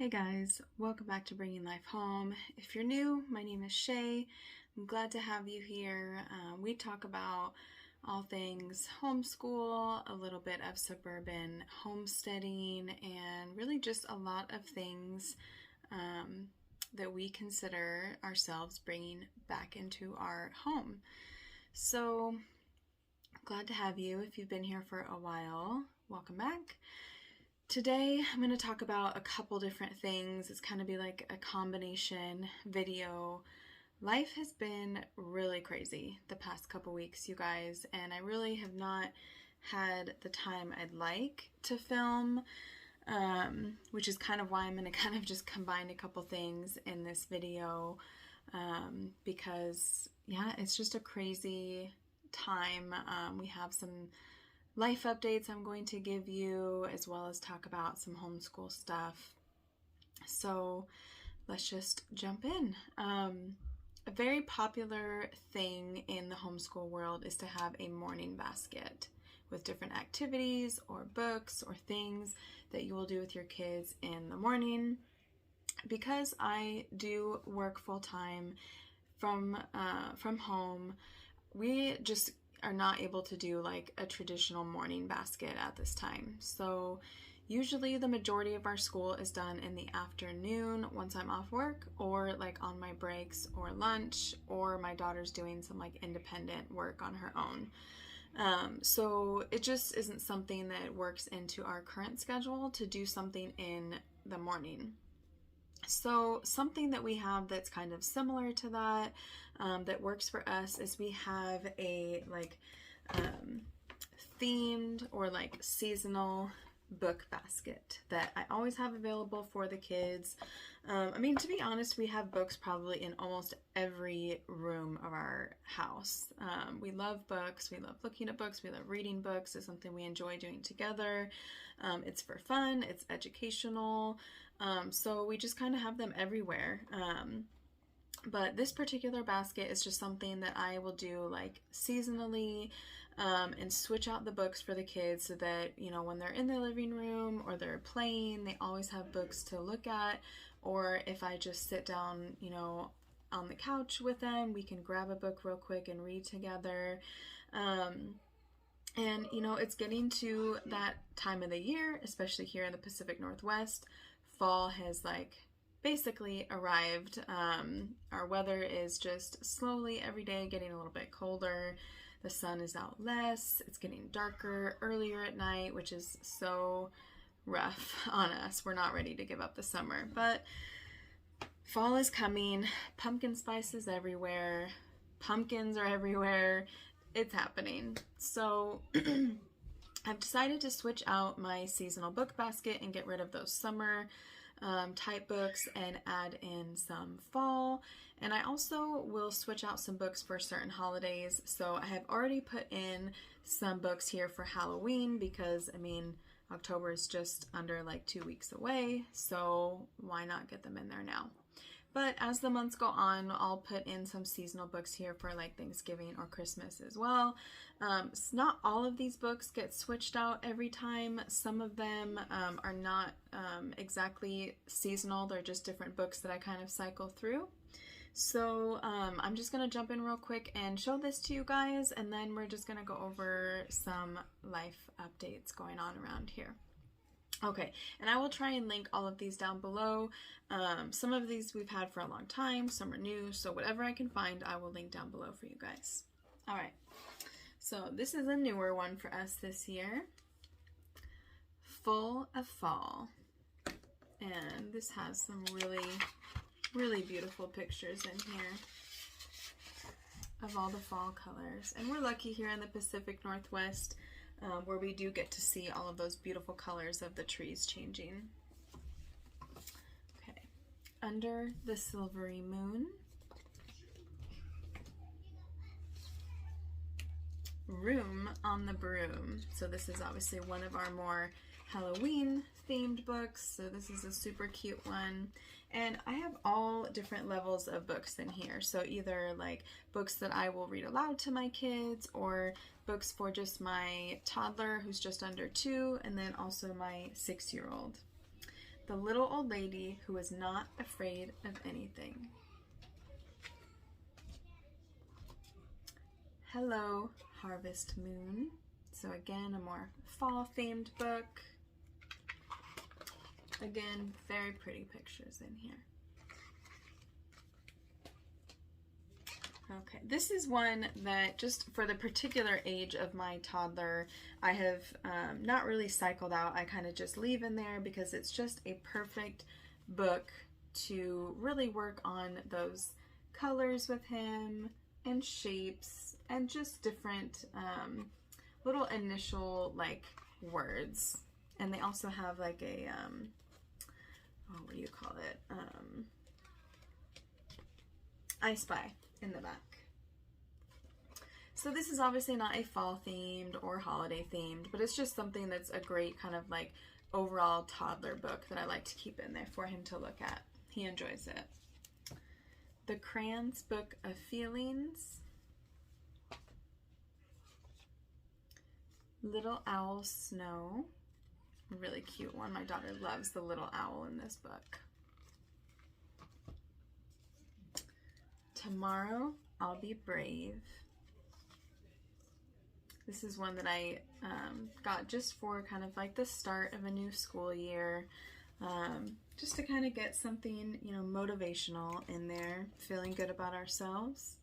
Hey guys, welcome back to Bringing Life Home. If you're new, my name is Shay. I'm glad to have you here. We talk about all things homeschool, a little bit of suburban homesteading, and really just a lot of things that we consider ourselves bringing back into our home. So glad to have you. If you've been here for a while, welcome back. Today, I'm going to talk about a couple different things. It's kind of be like a combination video. Life has been really crazy the past couple weeks, you guys, and I really have not had the time I'd like to film, which is kind of why I'm going to kind of just combine a couple things in this video, because, yeah, it's just a crazy time. We have some life updates I'm going to give you, as well as talk about some homeschool stuff. So let's just jump in. A very popular thing in the homeschool world is to have a morning basket with different activities or books or things that you will do with your kids in the morning. Because I do work full-time from home, we just are not able to do like a traditional morning basket at this time. So usually the majority of our school is done in the afternoon once I'm off work, or like on my breaks or lunch, or my daughter's doing some like independent work on her own. So it just isn't something that works into our current schedule to do something in the morning. So something that we have that's kind of similar to that, that works for us, is we have a like themed or like seasonal book basket that I always have available for the kids. I mean, to be honest, we have books probably in almost every room of our house. We love books. We love looking at books. We love reading books. It's something we enjoy doing together. It's for fun. It's educational. So we just kind of have them everywhere. But this particular basket is just something that I will do like seasonally, and switch out the books for the kids so that, you know, when they're in the living room or they're playing, they always have books to look at. Or if I just sit down, you know, on the couch with them, we can grab a book real quick and read together. And, you know, it's getting to that time of the year, especially here in the Pacific Northwest. Fall has like basically arrived. Our weather is just slowly every day getting a little bit colder. The sun is out less. It's getting darker earlier at night, which is so rough on us. We're not ready to give up the summer, but fall is coming. Pumpkin spice is everywhere. Pumpkins are everywhere. It's happening. So I've decided to switch out my seasonal book basket and get rid of those summer type books and add in some fall. And I also will switch out some books for certain holidays. So I have already put in some books here for Halloween because, I mean, October is just under like 2 weeks away. So why not get them in there now? But as the months go on, I'll put in some seasonal books here for like Thanksgiving or Christmas as well. Not all of these books get switched out every time. Some of them are not exactly seasonal. They're just different books that I kind of cycle through. So I'm just going to jump in real quick and show this to you guys, and then we're just going to go over some life updates going on around here. Okay, and I will try and link all of these down below. Some of these we've had for a long time, some are new, so whatever I can find, I will link down below for you guys. All right, so this is a newer one for us this year. Full of Fall. And this has some really, really beautiful pictures in here of all the fall colors. And we're lucky here in the Pacific Northwest, where we do get to see all of those beautiful colors of the trees changing. Okay, Under the Silvery Moon. Room on the Broom. So this is obviously one of our more Halloween themed books. So this is a super cute one. And I have all different levels of books in here. So either like books that I will read aloud to my kids, or books for just my toddler who's just under 2, and then also my 6-year-old. The little old lady who was not afraid of anything. Hello, Harvest Moon. So again, a more fall-themed book. Again, very pretty pictures in here. Okay, this is one that just for the particular age of my toddler, I have not really cycled out. I kind of just leave in there because it's just a perfect book to really work on those colors with him and shapes and just different little initial like words. And they also have like a, what do you call it? I Spy in the back. So this is obviously not a fall themed or holiday themed, but it's just something that's a great kind of like overall toddler book that I like to keep in there for him to look at. He enjoys it. The Crayons Book of Feelings. Little Owl Snow. A really cute one. My daughter loves the little owl in this book. Tomorrow I'll Be Brave. This is one that I got just for kind of like the start of a new school year. Just to kind of get something, you know, motivational in there, feeling good about ourselves.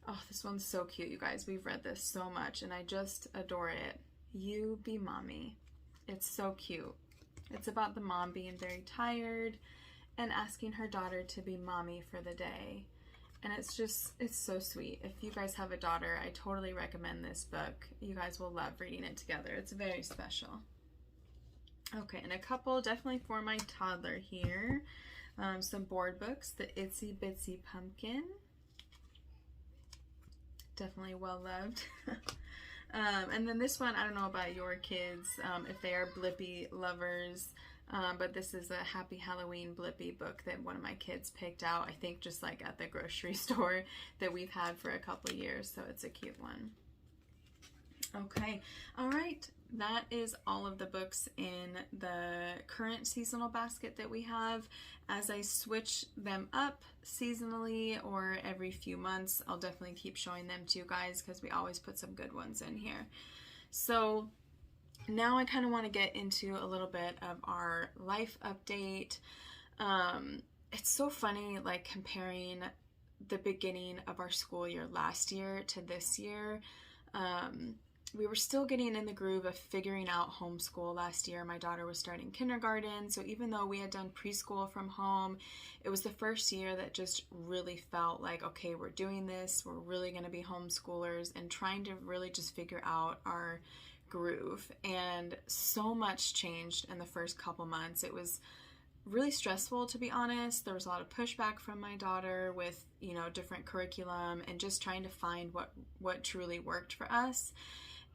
Oh, this one's so cute, you guys. We've read this so much and I just adore it. You Be Mommy. It's so cute. It's about the mom being very tired and asking her daughter to be mommy for the day. And it's so sweet. If you guys have a daughter, I totally recommend this book. You guys will love reading it together. It's very special. Okay, and a couple definitely for my toddler here. Some board books. The Itsy Bitsy Pumpkin. Definitely well loved. And then this one, I don't know about your kids, if they are Blippi lovers, but this is a Happy Halloween Blippi book that one of my kids picked out, I think just like at the grocery store that we've had for a couple of years, so it's a cute one. Okay, all right, that is all of the books in the current seasonal basket that we have. As I switch them up seasonally or every few months, I'll definitely keep showing them to you guys because we always put some good ones in here. So now I kind of want to get into a little bit of our life update. It's so funny, like comparing the beginning of our school year last year to this year. We were still getting in the groove of figuring out homeschool last year. My daughter was starting kindergarten, so even though we had done preschool from home, it was the first year that just really felt like, okay, we're doing this, we're really going to be homeschoolers, and trying to really just figure out our groove. And so much changed in the first couple months. It was really stressful, to be honest. There was a lot of pushback from my daughter with, you know, different curriculum and just trying to find what truly worked for us.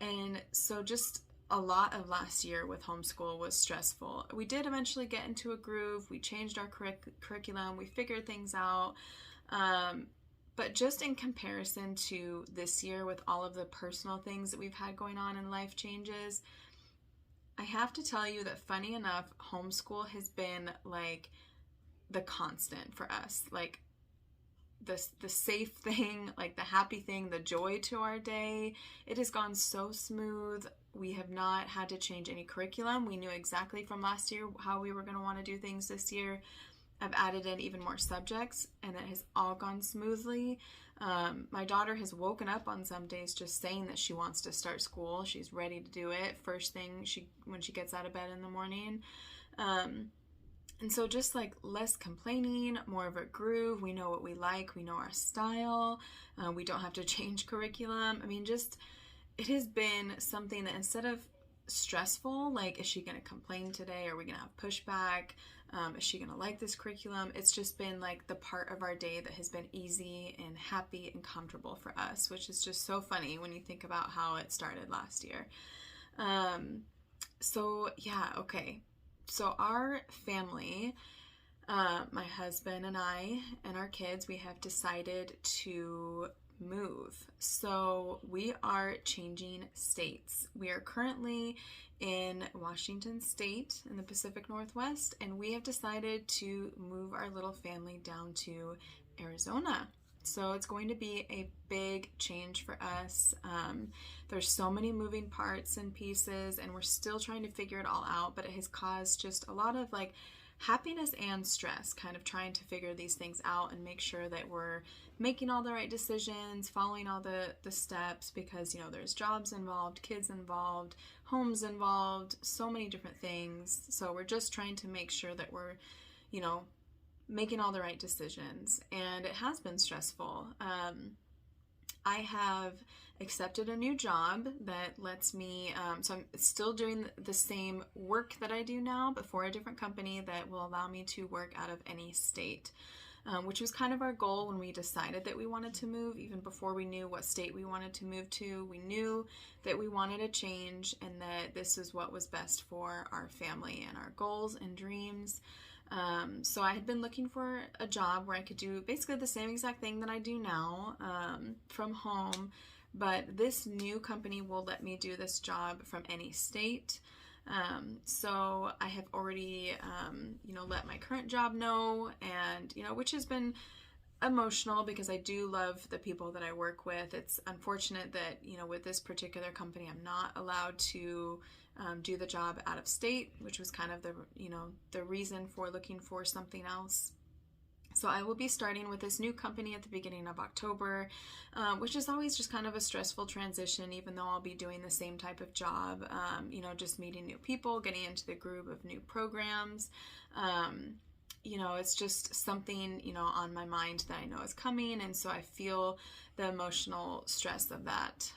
And so just a lot of last year with homeschool was stressful. We did eventually get into a groove. We changed our curriculum. We figured things out. But just in comparison to this year with all of the personal things that we've had going on and life changes, I have to tell you that funny enough, homeschool has been like the constant for us. Like the safe thing, like the happy thing, the joy to our day. It has gone so smooth. We have not had to change any curriculum. We knew exactly from last year how we were going to want to do things this year. I've added in even more subjects and it has all gone smoothly. My daughter has woken up on some days just saying that she wants to start school. She's ready to do it first thing when she gets out of bed in the morning. And so just like less complaining, more of a groove. We know what we like. We know our style. We don't have to change curriculum. I mean, just it has been something that instead of stressful, like is she going to complain today? Are we going to have pushback? Is she going to like this curriculum? It's just been like the part of our day that has been easy and happy and comfortable for us, which is just so funny when you think about how it started last year. So yeah, okay. So our family, my husband and I and our kids, we have decided to move. So we are changing states. We are currently in Washington State in the Pacific Northwest, and we have decided to move our little family down to Arizona. So it's going to be a big change for us. There's so many moving parts and pieces, and we're still trying to figure it all out, but it has caused just a lot of like happiness and stress, kind of trying to figure these things out and make sure that we're making all the right decisions, following all the steps, because, you know, there's jobs involved, kids involved, homes involved, so many different things. So we're just trying to make sure that we're, you know, making all the right decisions, and it has been stressful. I have accepted a new job that lets me, so I'm still doing the same work that I do now, but for a different company that will allow me to work out of any state, which was kind of our goal when we decided that we wanted to move. Even before we knew what state we wanted to move to, we knew that we wanted a change and that this is what was best for our family and our goals and dreams. So I had been looking for a job where I could do basically the same exact thing that I do now, from home, but this new company will let me do this job from any state. So I have already, you know, let my current job know, and, you know, which has been emotional because I do love the people that I work with. It's unfortunate that, you know, with this particular company, I'm not allowed to do the job out of state, which was kind of the, you know, the reason for looking for something else. So I will be starting with this new company at the beginning of October, which is always just kind of a stressful transition, even though I'll be doing the same type of job, you know, just meeting new people, getting into the groove of new programs. You know, it's just something, you know, on my mind that I know is coming, and so I feel the emotional stress of that.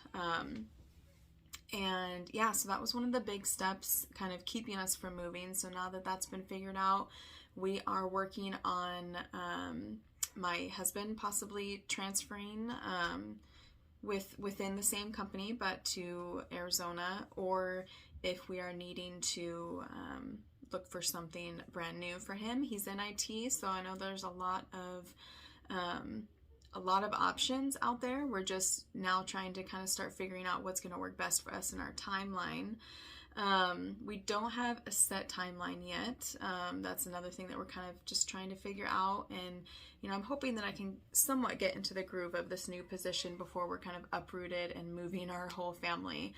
And yeah, so that was one of the big steps kind of keeping us from moving. So now that that's been figured out, we are working on my husband possibly transferring within the same company, but to Arizona, or if we are needing to look for something brand new for him. He's in IT, so I know there's a lot of options out there. We're just now trying to kind of start figuring out what's going to work best for us in our timeline. We don't have a set timeline yet. That's another thing that we're kind of just trying to figure out. And, you know, I'm hoping that I can somewhat get into the groove of this new position before we're kind of uprooted and moving our whole family.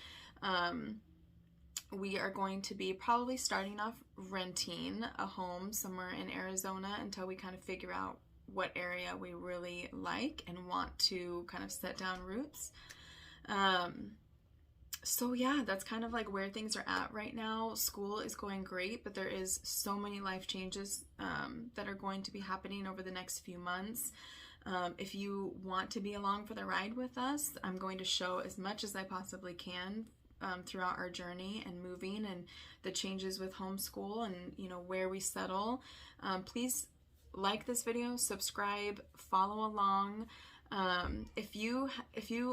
We are going to be probably starting off renting a home somewhere in Arizona until we kind of figure out what area we really like and want to kind of set down roots. So yeah, that's kind of like where things are at right now. School is going great, but there is so many life changes that are going to be happening over the next few months. If you want to be along for the ride with us, I'm going to show as much as I possibly can throughout our journey and moving and the changes with homeschool and, you know, where we settle. Please like this video, subscribe, follow along. If you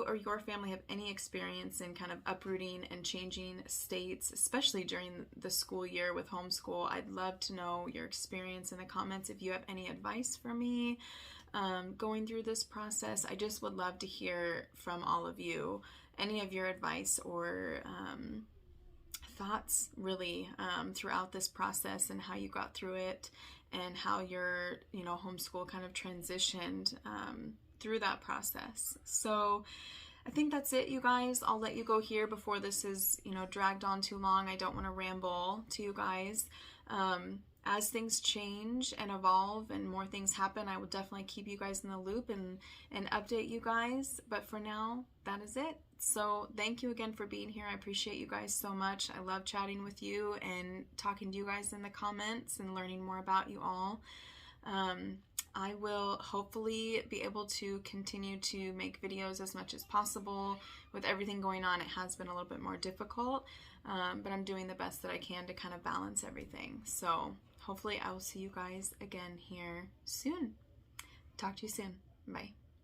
or your family have any experience in kind of uprooting and changing states, especially during the school year with homeschool, I'd love to know your experience in the comments. If you have any advice for me going through this process, I just would love to hear from all of you, any of your advice or thoughts really throughout this process and how you got through it and how your, you know, homeschool kind of transitioned through that process. So I think that's it, you guys. I'll let you go here before this is, you know, dragged on too long. I don't want to ramble to you guys. As things change and evolve and more things happen, I will definitely keep you guys in the loop and update you guys. But for now, that is it. So thank you again for being here. I appreciate you guys so much. I love chatting with you and talking to you guys in the comments and learning more about you all. I will hopefully be able to continue to make videos as much as possible. With everything going on, it has been a little bit more difficult, but I'm doing the best that I can to kind of balance everything. So hopefully I will see you guys again here soon. Talk to you soon. Bye.